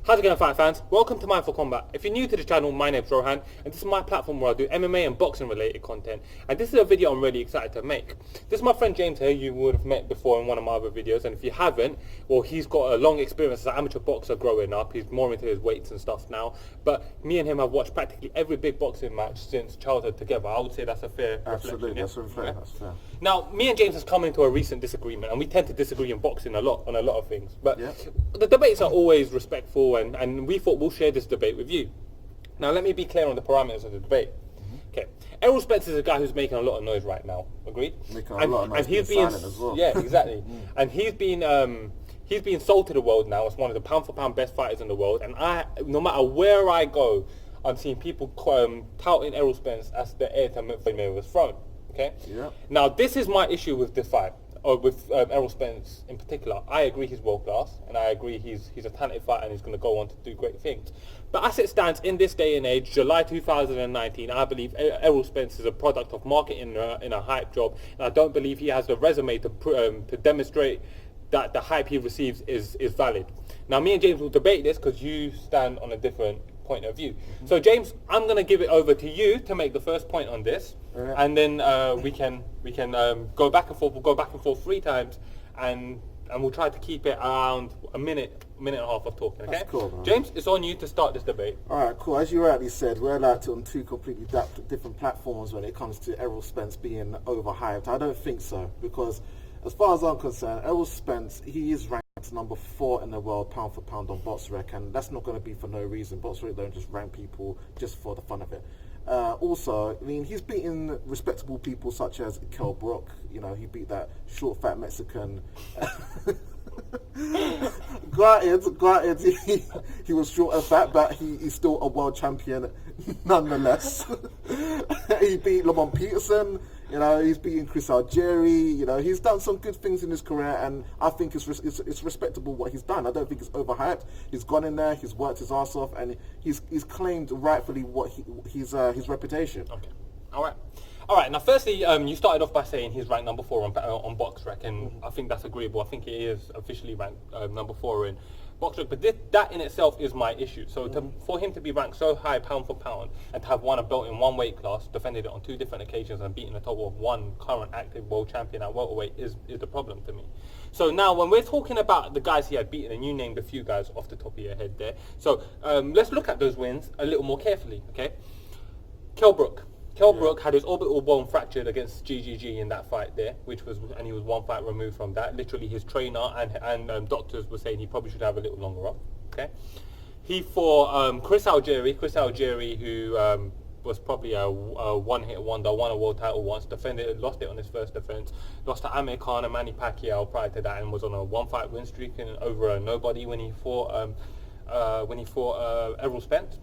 How's it going, fight fans? Welcome to Mindful Combat. If you're new to the channel, my name's Rohan, and this is my platform where I do MMA and boxing related content. And this is a video I'm really excited to make. This is my friend James here, you would have met before in one of my other videos, and if you haven't, well, he's got a long experience as an amateur boxer growing up. He's more into his weights and stuff now, but me and him have watched practically every big boxing match since childhood together. I would say that's a fair Absolutely, reflection, that's yeah? fair, that's fair. Now, me and James has come into a recent disagreement, and we tend to disagree in boxing a lot, on a lot of things. But Yeah. the debates are always respectful, and we thought we'll share this debate with you. Now, let me be clear on the parameters of the debate. Okay, Errol Spence is a guy who's making a lot of noise right now. Agreed? Making a lot of noise, and he's being being silent as well. Yeah, exactly. And he's being sold to the world now as one of the pound for pound best fighters in the world. And no matter where I go, I'm seeing people touting Errol Spence as the heir to Mayweather's throne. Okay. Yeah. Now, this is my issue with this fight, or with Errol Spence in particular. I agree he's world class, and I agree he's a talented fighter and he's going to go on to do great things. But as it stands in this day and age, July 2019, I believe Errol Spence is a product of marketing in a hype job, and I don't believe he has the resume to demonstrate that the hype he receives is valid. Now, me and James will debate this because you stand on a different point of view. So, James, I'm going to give it over to you to make the first point on this, and then we can go back and forth. We'll go back and forth 3 times, and we'll try to keep it around a minute and a half of talking. Okay? That's cool, man. James, it's on you to start this debate. All right, cool. As you rightly said, we're like on 2 completely different platforms when it comes to Errol Spence being overhyped. I don't think so, because as far as I'm concerned, Errol Spence, he is ranked number 4 in the world pound for pound on BoxRec, and that's not going to be for no reason. BoxRec don't just rank people just for the fun of it. Also, I mean, he's beaten respectable people such as Kell Brook. You know, he beat that short, fat Mexican. Granted, he was short and fat, but he's still a world champion nonetheless. He beat Lamont Peterson. You know, he's beaten Chris Algieri. You know, he's done some good things in his career, and I think it's respectable what he's done. I don't think it's overhyped. He's gone in there, he's worked his ass off, and he's claimed rightfully what his reputation. Okay. All right. Now, firstly, you started off by saying he's ranked number 4 on BoxRec, and I think that's agreeable. I think he is officially ranked number 4 in BoxRec, but that in itself is my issue. So for him to be ranked so high pound for pound and to have won a belt in one weight class, defended it on 2 different occasions, and beaten a total of 1 current active world champion at welterweight is the problem to me. So now, when we're talking about the guys he had beaten, and you named a few guys off the top of your head there, so let's look at those wins a little more carefully. Okay, Kell Brook had his orbital bone fractured against GGG in that fight there, and he was 1 fight removed from that. Literally, his trainer and doctors were saying he probably should have a little longer up. Okay, he fought Chris Algieri, who was probably a one-hit wonder, won a world title once, lost it on his first defense, lost to Amir Khan and Manny Pacquiao prior to that, and was on a 1-fight win streak and over a nobody when he fought Errol Spence.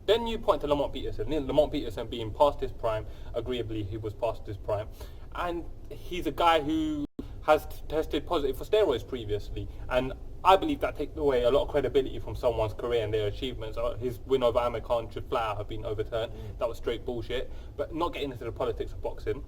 Then you point to Lamont Peterson. Lamont Peterson being past his prime, agreeably he was past his prime, and he's a guy who has tested positive for steroids previously, and I believe that takes away a lot of credibility from someone's career and their achievements. His win over Amir Khan should flat out have been overturned. That was straight bullshit. But not getting into the politics of boxing,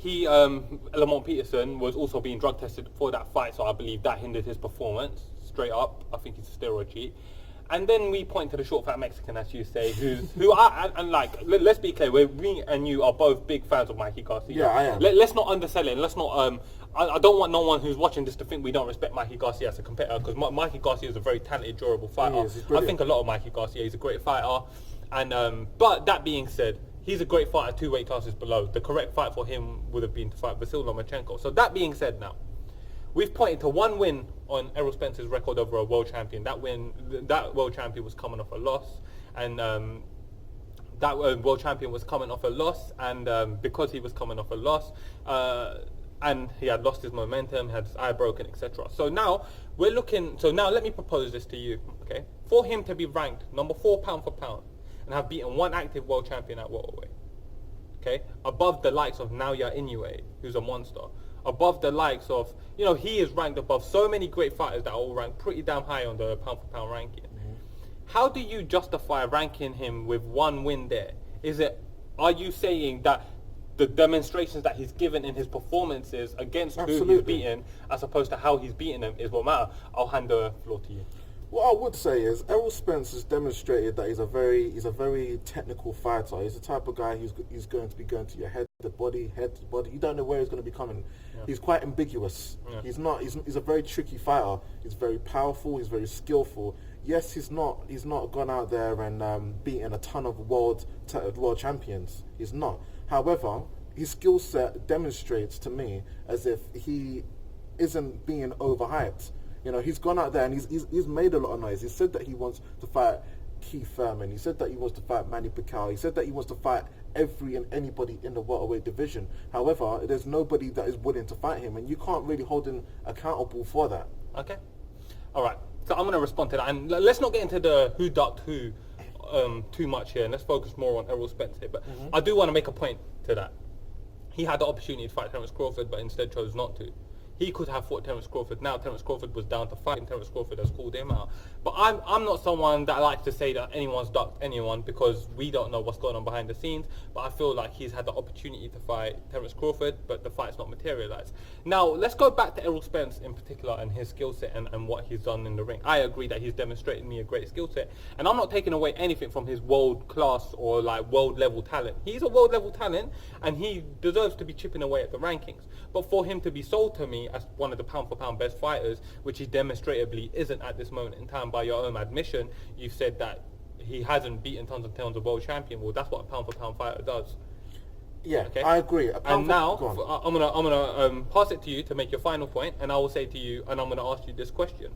Lamont Peterson was also being drug tested for that fight, so I believe that hindered his performance. Straight up, I think he's a steroid cheat. And then we point to the short fat Mexican, as you say, let's be clear, we and you are both big fans of Mikey Garcia. Yeah, I am. Let's not undersell it. Let's not. I don't want no one who's watching this to think we don't respect Mikey Garcia as a competitor, because Mikey Garcia is a very talented, durable fighter. I think a lot of Mikey Garcia. He's a great fighter, and but that being said, he's a great fighter 2 weight classes below. The correct fight for him would have been to fight Vasil Lomachenko. So that being said, now we've pointed to 1 win on Errol Spence's record over a world champion. That world champion was coming off a loss, and world champion was coming off a loss, and because he was coming off a loss, and he had lost his momentum, had his eye broken, etc. So now we're looking. So now let me propose this to you. Okay, for him to be ranked number 4 pound for pound and have beaten 1 active world champion at welterweight, okay, above the likes of Naoya Inoue, who's a monster, above the likes of, you know, he is ranked above so many great fighters that are all ranked pretty damn high on the pound for pound ranking. How do you justify ranking him with 1 win there? Are you saying that the demonstrations that he's given in his performances against who he's beaten, as opposed to how he's beaten them, is what matter? I'll hand the floor to you. What I would say is Errol Spence has demonstrated that he's a very technical fighter. He's the type of guy who's going to be going to your head to body. You don't know where he's going to be coming. Yeah. He's quite ambiguous. Yeah. He's a very tricky fighter. He's very powerful. He's very skillful. Yes, he's not gone out there and beaten a ton of world champions. He's not. However, his skill set demonstrates to me as if he isn't being overhyped. You know, he's gone out there and he's made a lot of noise. He said that he wants to fight Keith Thurman. He said that he wants to fight Manny Pacquiao. He said that he wants to fight every and anybody in the welterweight division. However, there's nobody that is willing to fight him, and you can't really hold him accountable for that. Okay. All right. So I'm going to respond to that, and let's not get into the who ducked who too much here, and let's focus more on Errol Spence here. But I do want to make a point to that. He had the opportunity to fight Terence Crawford, but instead chose not to. He could have fought Terence Crawford. Now Terence Crawford was down to fight, and Terence Crawford has called him out. But I'm not someone that likes to say that anyone's ducked anyone, because we don't know what's going on behind the scenes. But I feel like he's had the opportunity to fight Terence Crawford, but the fight's not materialised. Now let's go back to Errol Spence in particular and his skill set and what he's done in the ring. I agree that he's demonstrated me a great skill set, and I'm not taking away anything from his world class or like world level talent. He's a world level talent, and he deserves to be chipping away at the rankings. But for him to be sold to me as one of the pound for pound best fighters, which he demonstratively isn't at this moment in time, by your own admission, you've said that he hasn't beaten tons and tons of world champion. Well, that's what a pound for pound fighter does. Yeah, okay? I agree. And now I'm gonna pass it to you to make your final point, and I will say to you, and I'm gonna ask you this question.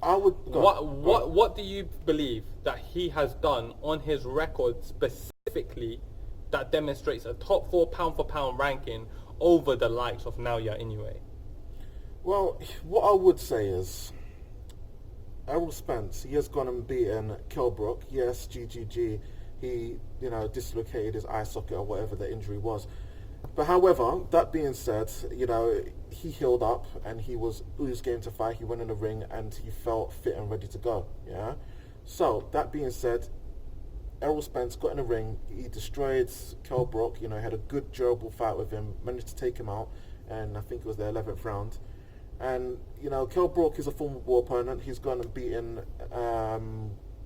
What do you believe that he has done on his record specifically that demonstrates a top 4 pound for pound ranking over the likes of Naoya Inoue? Well, what I would say is Errol Spence, he has gone and beaten Kell Brook. Yes, GGG, he dislocated his eye socket or whatever the injury was. But however, that being said, he healed up and he was game to fight. He went in the ring and he felt fit and ready to go. Yeah. So that being said, Errol Spence got in the ring. He destroyed Kell Brook. Had a good, durable fight with him. Managed to take him out, and I think it was the 11th round. And Kell Brook is a formidable opponent. He's gone and beaten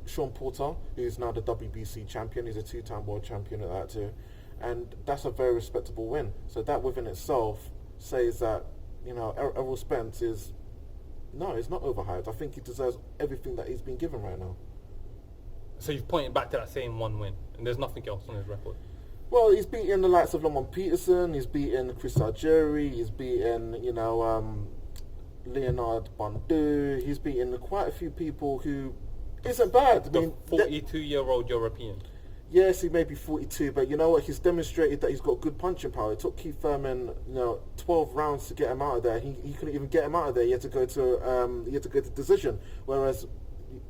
Sean Porter, who's now the WBC champion. He's a 2-time world champion at that too, and that's a very respectable win. So that within itself says that Errol Spence he's not overhyped. I think he deserves everything that he's been given right now. So you've pointed back to that same one win, and there's nothing else on his record. Well, he's beaten the likes of Lamont Peterson. He's beaten Chris Algieri. He's beaten Leonard Bondu. He's beaten quite a few people who isn't bad. The 42-year-old European. Yes, he may be 42, but you know what? He's demonstrated that he's got good punching power. It took Keith Thurman, 12 rounds to get him out of there. He couldn't even get him out of there. He had to go to decision. Whereas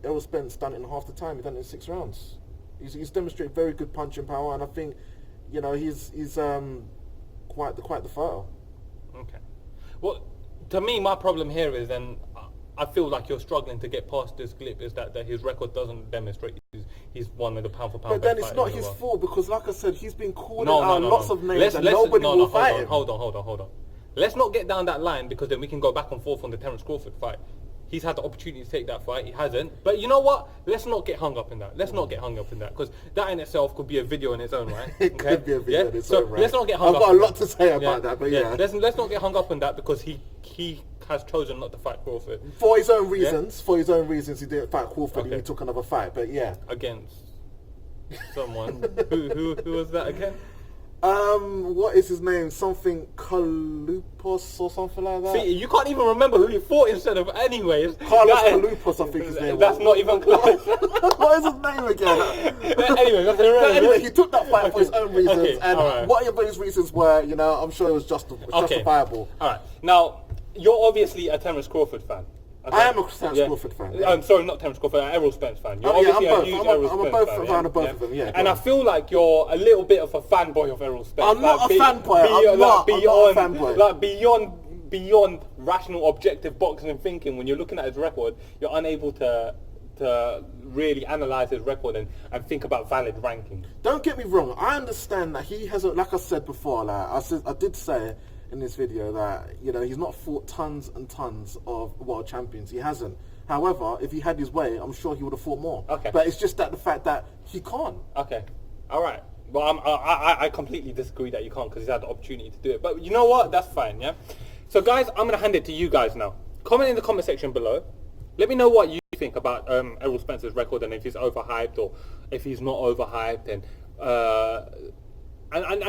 Errol Spence done it in half the time. He done it in 6 rounds. He's demonstrated very good punching power, and I think he's quite the fighter. Okay. Well, to me, my problem here is, and I feel like you're struggling to get past this glip, is that his record doesn't demonstrate he's one of the pound for pound. But then it's not his fault, because like I said, he's been called out lots of names and nobody will fight him. Hold on. Let's not get down that line, because then we can go back and forth on the Terence Crawford fight. He's had the opportunity to take that fight. He hasn't. But you know what? Let's not get hung up in that. Because that in itself could be a video in its own right. It could be a video in its own right. Let's not get hung up. I've got a lot to say about that, but yeah. Let's not get hung up on that, because he has chosen not to fight Crawford. For his own reasons. Yeah? For his own reasons, he didn't fight Crawford and he took another fight, but yeah. Against someone. who was that again? What is his name? Something Kalupos or something like that? See, you can't even remember who he fought instead of anyways. Carlos Kalupos, I think his name was. That's not even close. What is his name again? Anyway, he took that fight for his own reasons, and whatever his reasons were, I'm sure it was justifiable. Alright, now, you're obviously a Terence Crawford fan. Okay. I am a Terence Crawford fan. I'm sorry, not Terence Crawford, an Errol Spence fan. You're I'm both a fan of both of them, yeah. And I feel like you're a little bit of a fanboy of Errol Spence. I'm not a fanboy. I'm not a fanboy. Like beyond rational, objective boxing and thinking, when you're looking at his record, you're unable to really analyse his record and think about valid rankings. Don't get me wrong. I understand that he hasn't, like I said before, I did say in this video that he's not fought tons and tons of world champions. He hasn't. However, if he had his way, I'm sure he would have fought more. Okay. But it's just that the fact that he can't. Okay. All right. Well, I completely disagree that you can't because he's had the opportunity to do it. But you know what? That's fine, yeah? So, guys, I'm going to hand it to you guys now. Comment in the comment section below. Let me know what you think about Errol Spence's record and if he's overhyped or if he's not overhyped and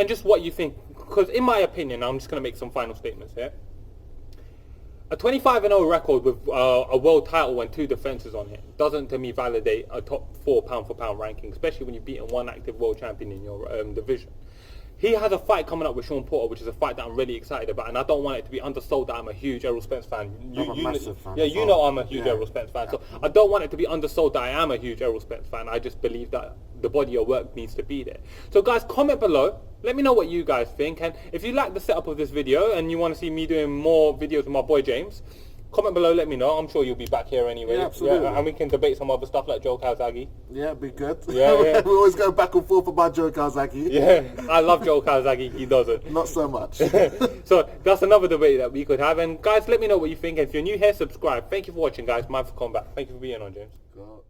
just what you think. Because in my opinion, I'm just going to make some final statements here. A 25-0 record with a world title and 2 defenses on it doesn't, to me, validate a top 4 pound-for-pound ranking, especially when you've beaten one active world champion in your division. He has a fight coming up with Sean Porter, which is a fight that I'm really excited about, and I don't want it to be undersold that I'm a huge Errol Spence fan. I'm a massive fan. Yeah, you know I'm a huge Errol Spence fan, so I don't want it to be undersold that I am a huge Errol Spence fan. I just believe that the body of work needs to be there. So guys, comment below. Let me know what you guys think, and if you like the setup of this video and you want to see me doing more videos with my boy James, comment below, let me know. I'm sure you'll be back here anyway. Yeah, absolutely. Yeah, and we can debate some other stuff like Joe Kawasaki. Yeah, be good. Yeah. We always go back and forth about Joe Kawasaki. Yeah, I love Joe Kawasaki. He doesn't. Not so much. So that's another debate that we could have. And guys, let me know what you think. If you're new here, subscribe. Thank you for watching, guys. Mind for Combat. Thank you for being on, James. God.